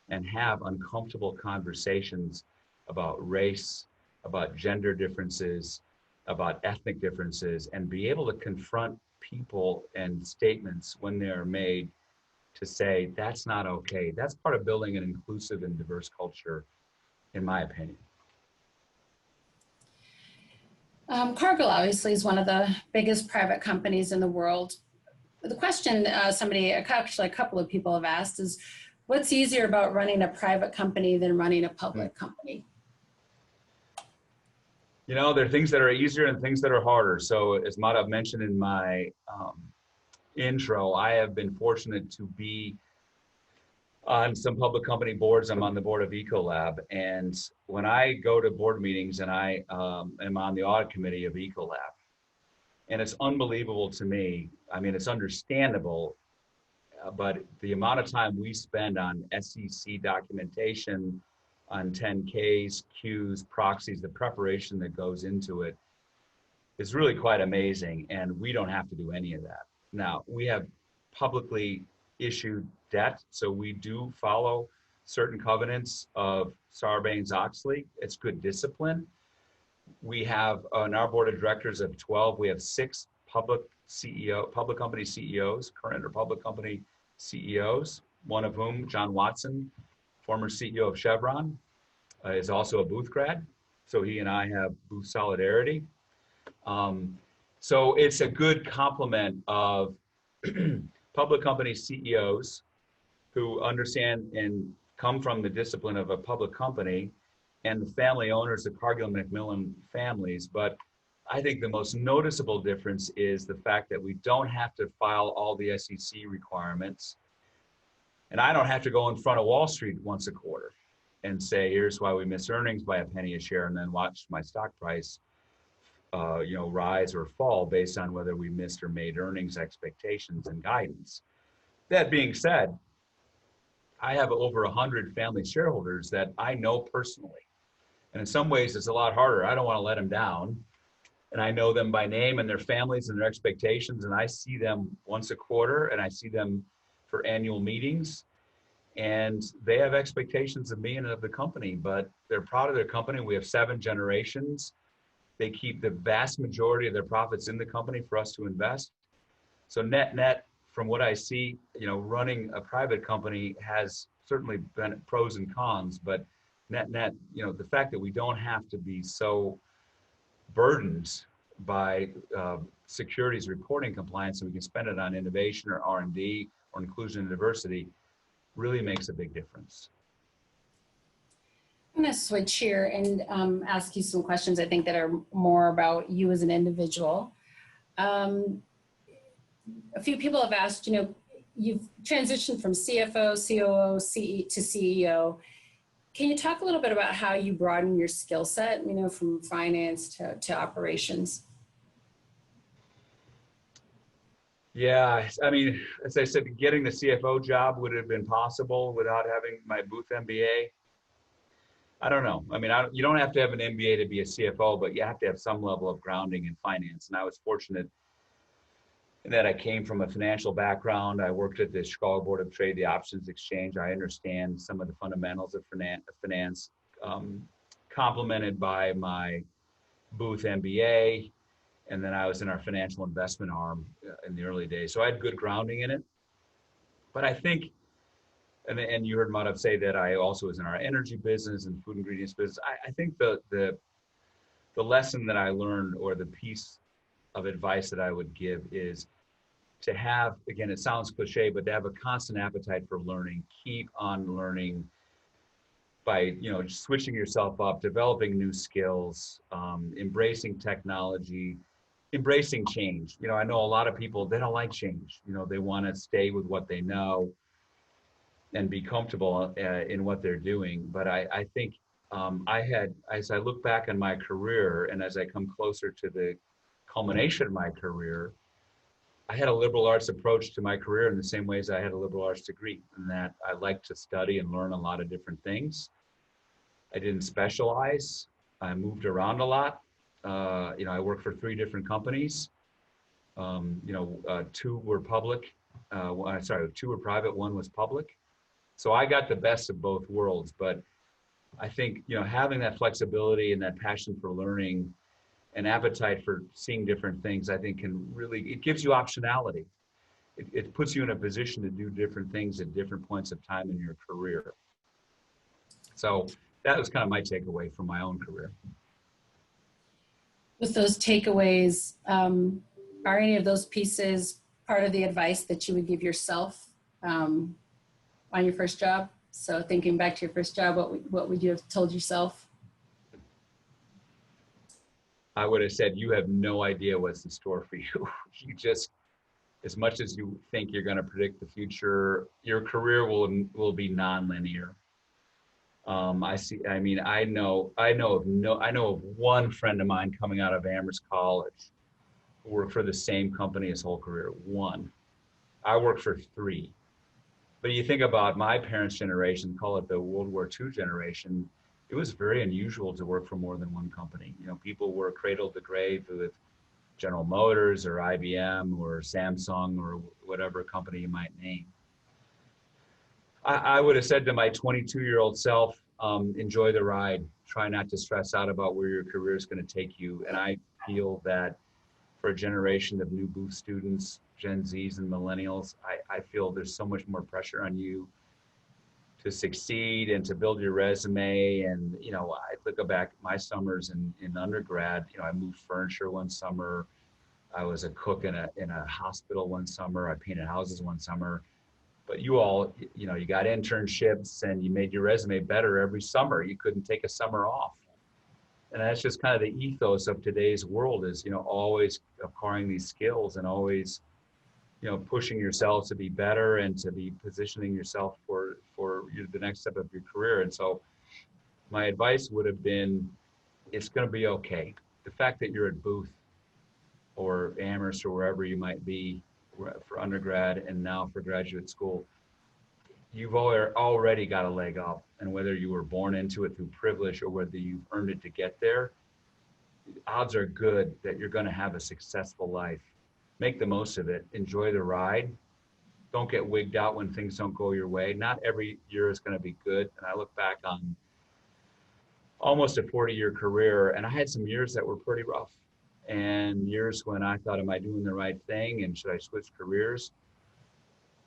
and have uncomfortable conversations about race, about gender differences, about ethnic differences, and be able to confront people and statements when they're made to say, that's not okay. That's part of building an inclusive and diverse culture, in my opinion. Cargill obviously is one of the biggest private companies in the world. The question actually a couple of people have asked is, what's easier about running a private company than running a public company? You know, there are things that are easier and things that are harder. So as Madhav mentioned in my intro, I have been fortunate to be on some public company boards. I'm on the board of Ecolab, and when I go to board meetings, and I am on the audit committee of Ecolab, and it's unbelievable to me. I mean, it's understandable, but the amount of time we spend on SEC documentation, on 10Ks, Qs, proxies, the preparation that goes into it is really quite amazing, and we don't have to do any of that. Now, we have publicly issued debt, so we do follow certain covenants of Sarbanes-Oxley. It's good discipline. We have on our board of directors of 12, we have 6 public company CEOs, current or public company CEOs, one of whom, John Watson, former CEO of Chevron, is also a Booth grad. So he and I have Booth solidarity. So it's a good complement of public company CEOs who understand and come from the discipline of a public company, and the family owners, the Cargill and Macmillan families. But I think the most noticeable difference is the fact that we don't have to file all the SEC requirements. And I don't have to go in front of Wall Street once a quarter and say, here's why we missed earnings by a penny a share, and then watch my stock price rise or fall based on whether we missed or made earnings expectations and guidance. That being said, I have over 100 family shareholders that I know personally. And in some ways, it's a lot harder. I don't want to let them down. And I know them by name and their families and their expectations. And I see them once a quarter, and I see them for annual meetings. And they have expectations of me and of the company, but they're proud of their company. We have 7 generations. They keep the vast majority of their profits in the company for us to invest. So net, from what I see, running a private company has certainly been pros and cons, but net, the fact that we don't have to be so burdened by securities reporting compliance, and we can spend it on innovation or R&D or inclusion and diversity, really makes a big difference. I'm going to switch here and ask you some questions I think that are more about you as an individual. A few people have asked, you've transitioned from CFO, COO, to CEO. Can you talk a little bit about how you broaden your skill set, from finance to operations? Yeah, I mean, as I said, getting the CFO job would have been possible without having my Booth MBA. I don't know. I mean, you don't have to have an MBA to be a CFO, but you have to have some level of grounding in finance. And I was fortunate in that I came from a financial background. I worked at the Chicago Board of Trade, the options exchange. I understand some of the fundamentals of finance, complemented by my Booth MBA. And then I was in our financial investment arm in the early days. So I had good grounding in it. But I think, and you heard Madhav say that I also was in our energy business and food ingredients business. I think the lesson that I learned, or the piece of advice that I would give, is to have, again, it sounds cliche, but to have a constant appetite for learning. Keep on learning by switching yourself up, developing new skills, embracing technology, embracing change. I know a lot of people, they don't like change. They want to stay with what they know and be comfortable in what they're doing. But I think as I look back on my career, and as I come closer to the culmination of my career, I had a liberal arts approach to my career in the same ways I had a liberal arts degree, in that I like to study and learn a lot of different things. I didn't specialize. I moved around a lot. I worked for 3 different companies. 2 were public. 2 were private, 1 was public. So I got the best of both worlds. But I think, having that flexibility and that passion for learning and appetite for seeing different things, I think it gives you optionality. It puts you in a position to do different things at different points of time in your career. So that was kind of my takeaway from my own career. With those takeaways, are any of those pieces part of the advice that you would give yourself on your first job? So thinking back to your first job, what would you have told yourself? I would have said, you have no idea what's in store for you. You just, as much as you think you're going to predict the future, your career will be nonlinear. I know of one friend of mine coming out of Amherst College who worked for the same company his whole career. One. I worked for 3. But you think about my parents' generation, call it the World War II generation, it was very unusual to work for more than one company. People were cradle to grave with General Motors or IBM or Samsung or whatever company you might name. I would have said to my 22-year-old self, enjoy the ride. Try not to stress out about where your career is going to take you. And I feel that for a generation of new Booth students, Gen Zs and millennials, I feel there's so much more pressure on you to succeed and to build your resume. And, I look back at my summers in undergrad, I moved furniture one summer. I was a cook in a hospital one summer. I painted houses one summer. But you all, you know, you got internships and you made your resume better every summer. You couldn't take a summer off. And that's just kind of the ethos of today's world is, you know, always acquiring these skills and always, you know, pushing yourself to be better and to be positioning yourself for the next step of your career. And so my advice would have been, it's going to be okay. The fact that you're at Booth or Amherst or wherever you might be for undergrad and now for graduate school, you've already got a leg up. And whether you were born into it through privilege or whether you've earned it to get there, odds are good that you're going to have a successful life. Make the most of it. Enjoy the ride. Don't get wigged out when things don't go your way. Not every year is going to be good. And I look back on almost a 40-year career, and I had some years that were pretty rough, and years when I thought, am I doing the right thing, and should I switch careers?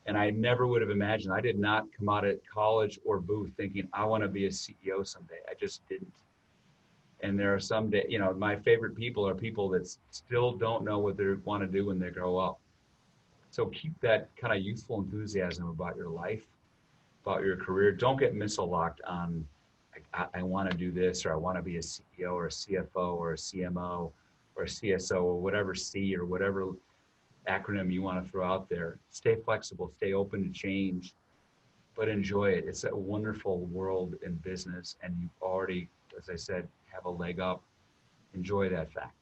And I never would have imagined. I did not come out of college or Booth thinking I want to be a CEO someday. I just didn't. And there are some days, you know, my favorite people are people that still don't know what they want to do when they grow up. So keep that kind of youthful enthusiasm about your life, about your career. Don't get missile locked on, I want to do this, or I want to be a CEO or a CFO or a CMO or a CSO or whatever C or whatever acronym you want to throw out there. Stay flexible, stay open to change, but enjoy it. It's a wonderful world in business, and you already, as I said, have a leg up. Enjoy that fact.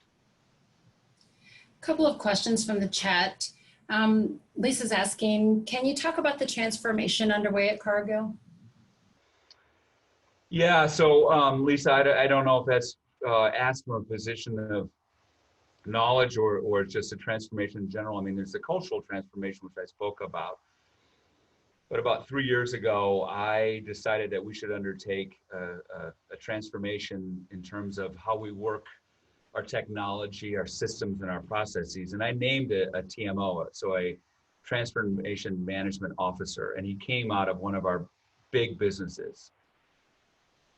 A couple of questions from the chat. Lisa's asking, can you talk about the transformation underway at Cargill? Yeah, so Lisa, I don't know if that's asked from a position of knowledge or just a transformation in general. I mean, there's the cultural transformation, which I spoke about. But about 3 years ago, I decided that we should undertake a transformation in terms of how we work, our technology, our systems, and our processes. And I named it a TMO, so a Transformation Management Officer. And he came out of one of our big businesses.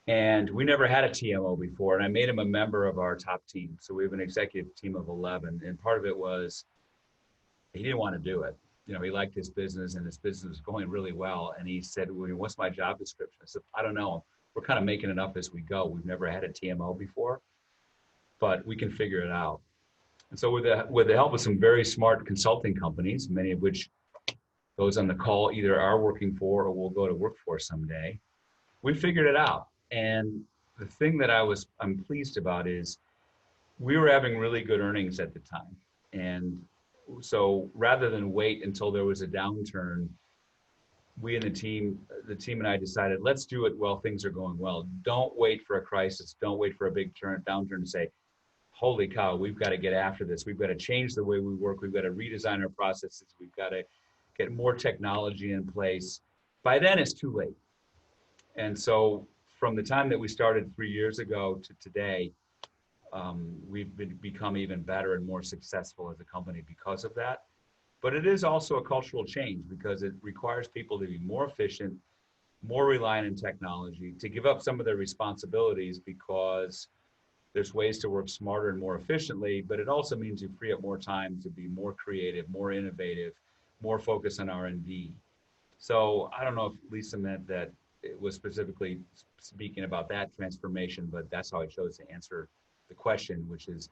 And we never had a TMO before, and I made him a member of our top team. So we have an executive team of 11, and part of it was he didn't want to do it. You know, he liked his business, and his business was going really well. And he said, well, what's my job description? I said, I don't know. We're kind of making it up as we go. We've never had a TMO before, but we can figure it out. And so with the help of some very smart consulting companies, many of which those on the call either are working for or will go to work for someday, we figured it out. And the thing that I'm pleased about is we were having really good earnings at the time. And so rather than wait until there was a downturn, we and the team and I decided, let's do it while things are going well. Don't wait for a crisis. Don't wait for a big downturn to say, holy cow, we've got to get after this. We've got to change the way we work. We've got to redesign our processes. We've got to get more technology in place. By then, it's too late. And so from the time that we started 3 years ago to today, we've become even better and more successful as a company because of that. But it is also a cultural change because it requires people to be more efficient, more reliant on technology, to give up some of their responsibilities because there's ways to work smarter and more efficiently, but it also means you free up more time to be more creative, more innovative, more focused on R&D. So I don't know if Lisa meant that it was specifically speaking about that transformation, but that's how I chose to answer the question, which is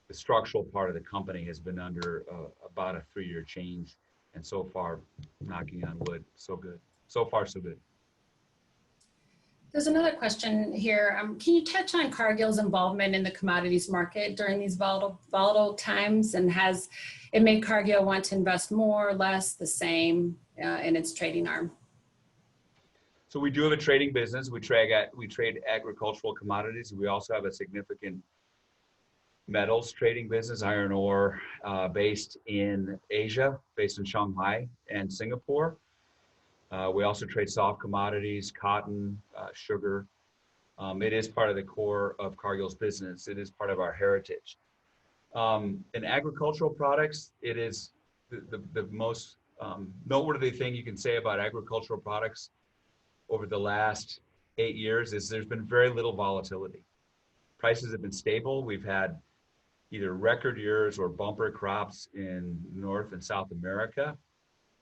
the structural part of the company has been under about a 3-year change. And so far, knocking on wood, so good. So far, so good. There's another question here. Can you touch on Cargill's involvement in the commodities market during these volatile times? And has it made Cargill want to invest more, less, the same in its trading arm? So we do have a trading business. We trade agricultural commodities. We also have a significant metals trading business, iron ore, based in Asia, based in Shanghai and Singapore. We also trade soft commodities, cotton, sugar. It is part of the core of Cargill's business. It is part of our heritage. In agricultural products, it is the most noteworthy thing you can say about agricultural products over the last 8 years is there's been very little volatility. Prices have been stable. We've had either record years or bumper crops in North and South America,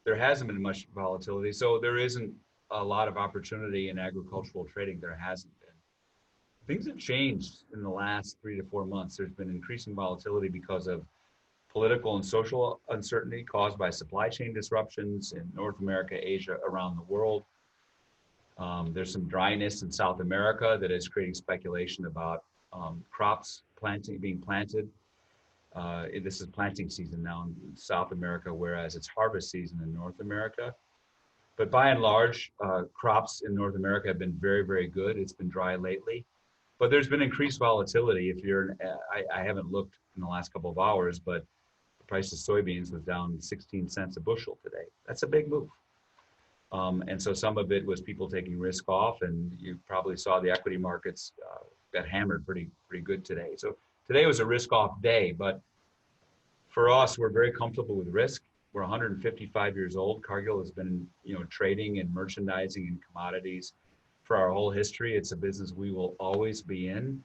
there hasn't been much volatility. So there isn't a lot of opportunity in agricultural trading. There hasn't been. Things have changed in the last 3 to 4 months. There's been increasing volatility because of political and social uncertainty caused by supply chain disruptions in North America, Asia, around the world. There's some dryness in South America that is creating speculation about crops being planted. This is planting season now in South America, whereas it's harvest season in North America. But by and large, crops in North America have been very, very good. It's been dry lately, but there's been increased volatility. If you're, I haven't looked in the last couple of hours, but the price of soybeans was down 16 cents a bushel today. That's a big move. And so some of it was people taking risk off, and you probably saw the equity markets got hammered pretty good today. So today was a risk-off day, but for us, we're very comfortable with risk. We're 155 years old. Cargill has been, trading and merchandising and commodities for our whole history. It's a business we will always be in,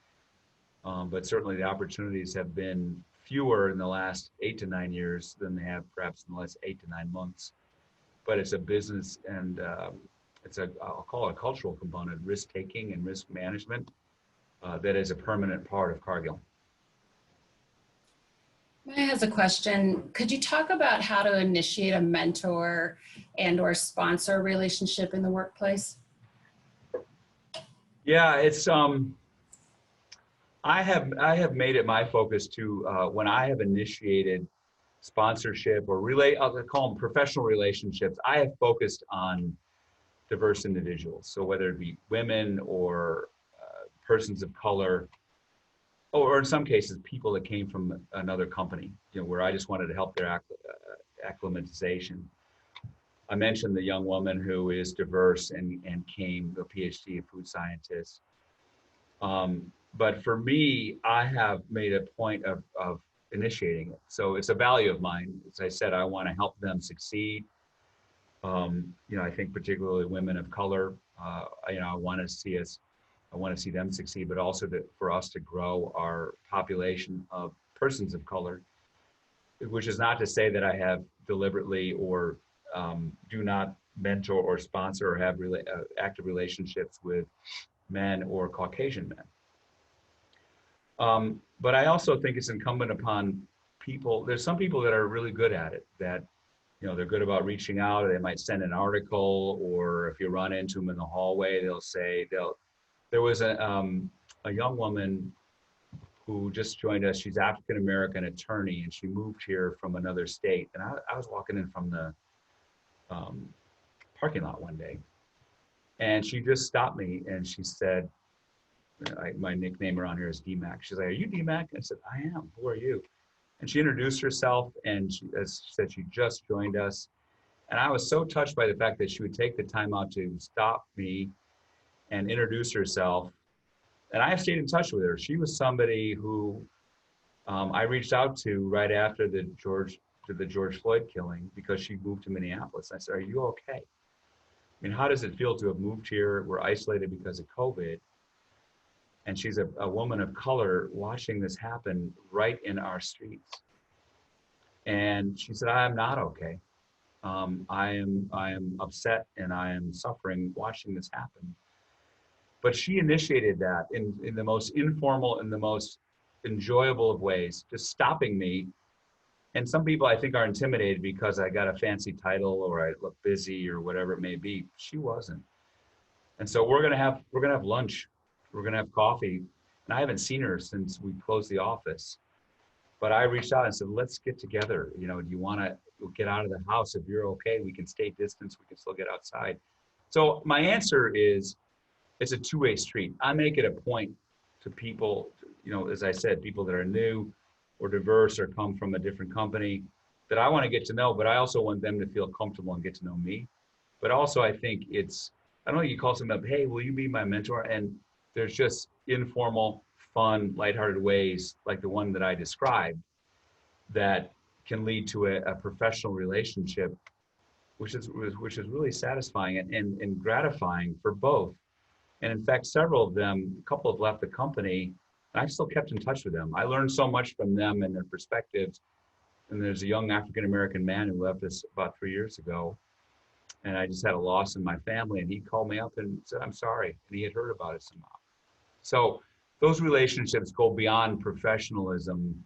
but certainly the opportunities have been fewer in the last 8 to 9 years than they have perhaps in the last 8 to 9 months. But it's a business, and I'll call it a cultural component, risk-taking and risk management, that is a permanent part of Cargill. Maya has a question. Could you talk about how to initiate a mentor and or sponsor relationship in the workplace? Yeah, it's I have made it my focus to when I have initiated sponsorship or I'll call them professional relationships, I have focused on diverse individuals. So whether it be women or persons of color, or in some cases, people that came from another company, where I just wanted to help their acclimatization. I mentioned the young woman who is diverse and came a PhD, a food scientist. But for me, I have made a point of initiating it. So it's a value of mine. As I said, I want to help them succeed. I think particularly women of color, I want to see them succeed, but also for us to grow our population of persons of color, which is not to say that I have deliberately or do not mentor or sponsor or have active relationships with men or Caucasian men. But I also think it's incumbent upon people. There's some people that are really good at it, that they're good about reaching out, or they might send an article, or if you run into them in the hallway, there was a young woman who just joined us. She's African-American attorney, and she moved here from another state. And I was walking in from the parking lot one day, and she just stopped me and she said, my nickname around here is D-Mac. She's like, "Are you D-Mac?" I said, "I am. Who are you?" And she introduced herself, and as she said, she just joined us. And I was so touched by the fact that she would take the time out to stop me and introduce herself. And I have stayed in touch with her. She was somebody who I reached out to right after the George Floyd killing, because she moved to Minneapolis. I said, "Are you okay? I mean, how does it feel to have moved here? We're isolated because of COVID." And she's a woman of color watching this happen right in our streets. And she said, "I am not okay. I am upset and I am suffering watching this happen." But she initiated that in the most informal and the most enjoyable of ways, just stopping me. And some people I think are intimidated because I got a fancy title or I look busy or whatever it may be. She wasn't. And so we're gonna have lunch. We're gonna have coffee. And I haven't seen her since we closed the office. But I reached out and said, "Let's get together. Do you want to get out of the house? If you're okay, we can stay distance. We can still get outside." So my answer is, it's a two-way street. I make it a point to people, as I said, people that are new or diverse or come from a different company that I want to get to know, but I also want them to feel comfortable and get to know me. But also I think I don't know, you call someone up, "Hey, will you be my mentor?" And there's just informal, fun, lighthearted ways like the one that I described that can lead to a professional relationship, which is really satisfying and gratifying for both. And in fact, several of them, a couple have left the company, And I've still kept in touch with them. I learned so much from them and their perspectives. And there's a young African-American man who left us about 3 years ago. And I just had a loss in my family. And he called me up and said, I'm sorry. And he had heard about it somehow. So those relationships go beyond professionalism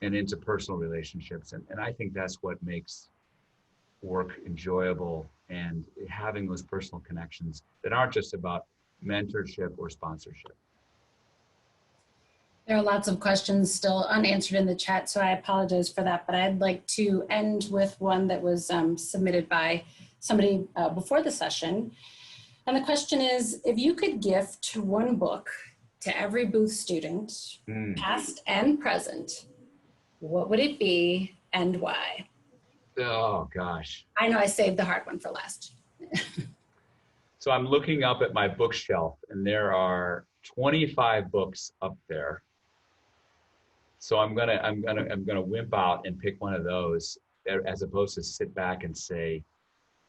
and into personal relationships. And I think that's what makes work enjoyable, and having those personal connections that aren't just about mentorship or sponsorship. There are lots of questions still unanswered in the chat, so I apologize for that, but I'd like to end with one that was submitted by somebody before the session. And the question is, if you could gift one book to every Booth student, past and present, what would it be and why? Oh, gosh. I know I saved the hard one for last. So I'm looking up at my bookshelf, and there are 25 books up there. So I'm gonna wimp out and pick one of those, as opposed to sit back and say.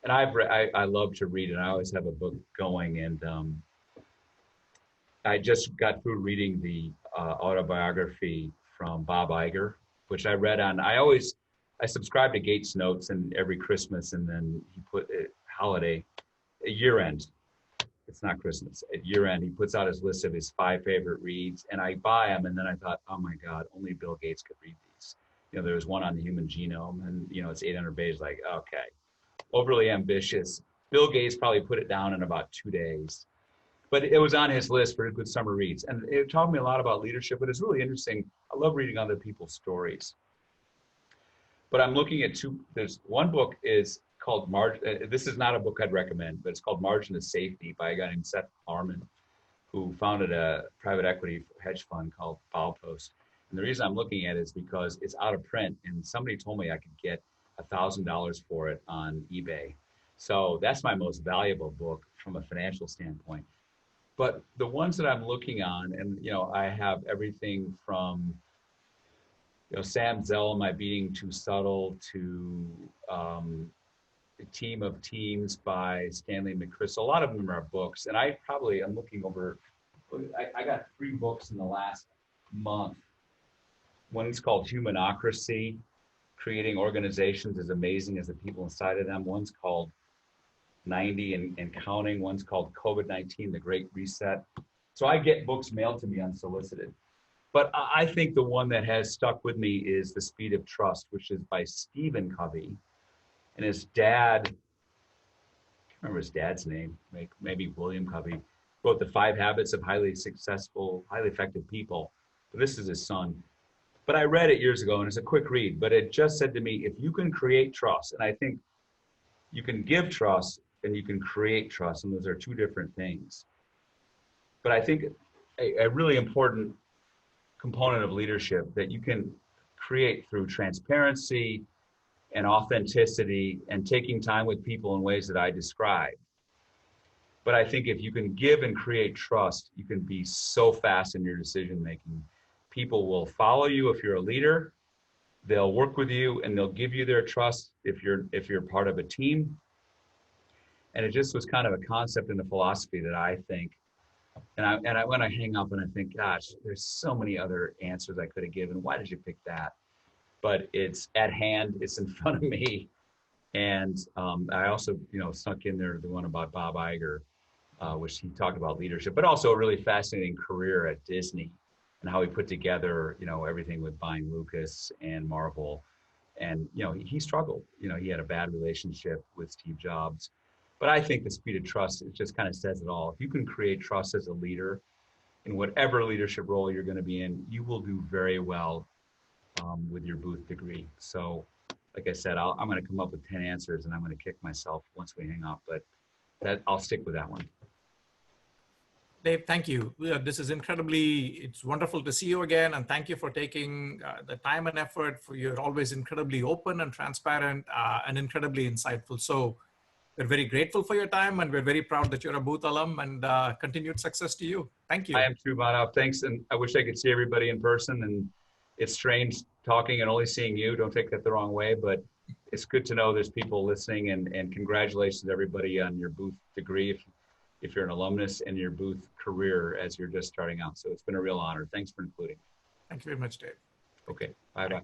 And I love to read, and I always have a book going. And I just got through reading the autobiography from Bob Iger, which I read on. I subscribe to Gates Notes, and every Christmas, and then he put it holiday, year end. It's not Christmas. At year end, he puts out his list of his 5 favorite reads, and I buy them. And then I thought, oh my God, only Bill Gates could read these. You know, there was one on the human genome, and you know, it's 800 pages. Like, okay, overly ambitious. Bill Gates probably put it down in about 2 days, but it was on his list for good summer reads. And it taught me a lot about leadership. But it's really interesting. I love reading other people's stories. But I'm looking at there's one book is called this is not a book I'd recommend, but it's called Margin of Safety by a guy named Seth Harmon, who founded a private equity hedge fund called Post. And the reason I'm looking at it is because it's out of print, and somebody told me I could get $1,000 for it on eBay. So that's my most valuable book from a financial standpoint. But the ones that I'm looking on, and you know, I have everything from Sam Zell, Am I Being Too Subtle, to A Team of Teams by Stanley McChrystal. A lot of them are books, and I'm looking over, I got 3 books in the last month. One's called Humanocracy, Creating Organizations as Amazing as the People Inside of Them. One's called 90 and Counting. One's called COVID-19, The Great Reset. So I get books mailed to me unsolicited. But I think the one that has stuck with me is The Speed of Trust, which is by Stephen Covey. And his dad, I can't remember his dad's name, maybe William Covey, wrote The 5 Habits of Highly Successful, Highly Effective People. But this is his son. But I read it years ago, and it's a quick read, but it just said to me, if you can create trust, and I think you can give trust and you can create trust, and those are 2 different things. But I think a really important component of leadership that you can create through transparency and authenticity and taking time with people in ways that I described. But I think if you can give and create trust, you can be so fast in your decision making. People will follow you if you're a leader. They'll work with you, and they'll give you their trust if you're part of a team. And it just was kind of a concept and a philosophy that I think. And I when I hang up and I think, gosh, there's so many other answers I could have given. Why did you pick that? But it's at hand. It's in front of me. And I also, snuck in there the one about Bob Iger, which he talked about leadership, but also a really fascinating career at Disney and how he put together, everything with buying Lucas and Marvel. And, he struggled. He had a bad relationship with Steve Jobs. But I think The Speed of Trust, it just kind of says it all. If you can create trust as a leader in whatever leadership role you're going to be in, you will do very well with your Booth degree. So, like I said, I'm going to come up with 10 answers, and I'm going to kick myself once we hang up. But I'll stick with that one. Dave, thank you. This is it's wonderful to see you again. And thank you for taking the time and effort. You're always incredibly open and transparent and incredibly insightful. So we're very grateful for your time, and we're very proud that you're a Booth alum, and continued success to you. Thank you. I am too, Madhav. Thanks. And I wish I could see everybody in person. And it's strange talking and only seeing you. Don't take that the wrong way, but it's good to know there's people listening, and congratulations to everybody on your Booth degree. if you're an alumnus in your booth career as you're just starting out. So it's been a real honor. Thanks for including. Thank you very much, Dave. Okay, bye-bye.